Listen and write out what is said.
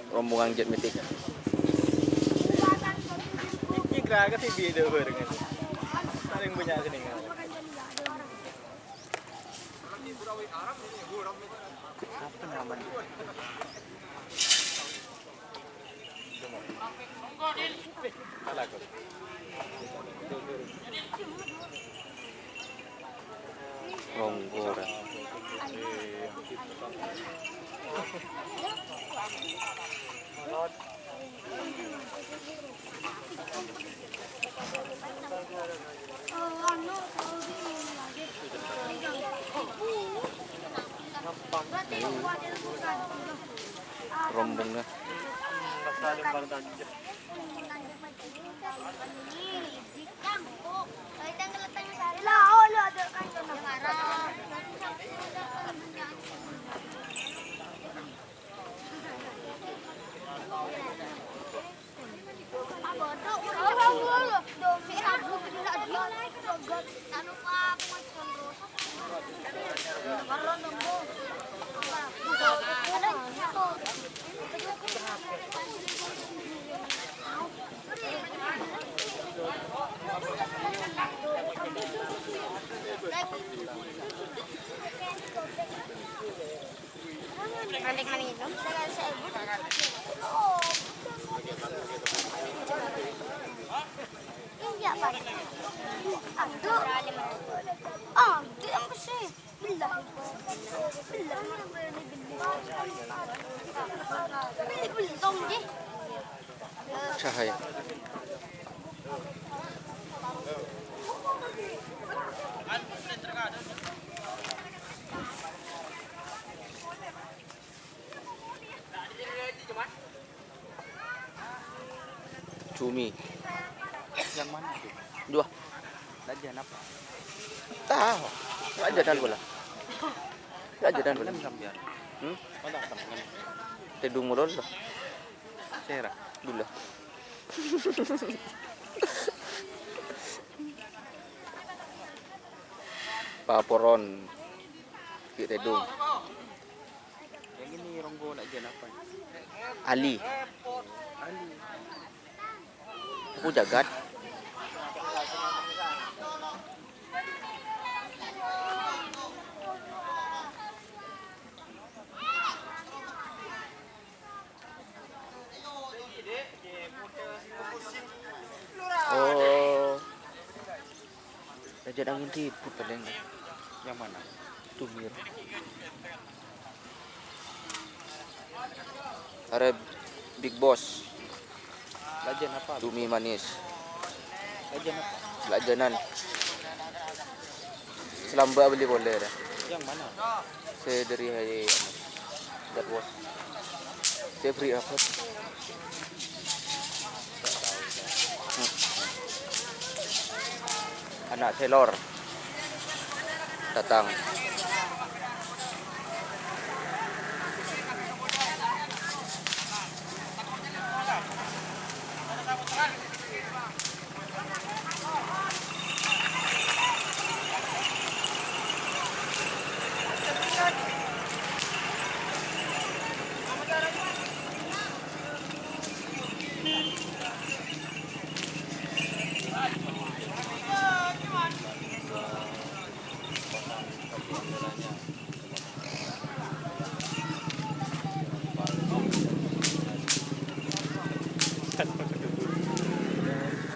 Rombongan jet metik. Iki kira TV itu dengan paling banyak sini. Apa namanya? Ronggora. Rombongnya. Cahaya. Cumi. Yang mana itu? Dua. Lajan apa? Tahu. Lajanan bola. Lajanan bola. Sambian. Mana sambian? Tedung modal lah. Sera. Dulu. Paporon. Di tedung. Yang ini ronggo lajan apa? Ali. Ali. Aku jagat. Oh. Raja angin ribut paling. Yang mana? Tumir. Ada Big Boss. Lajan apa? Cumi manis. Lajan apa? Lajanan. Selamba beli boleh dah. Yang mana? Saya dari That was. Saya beri apa? Anak Taylor datang. Kan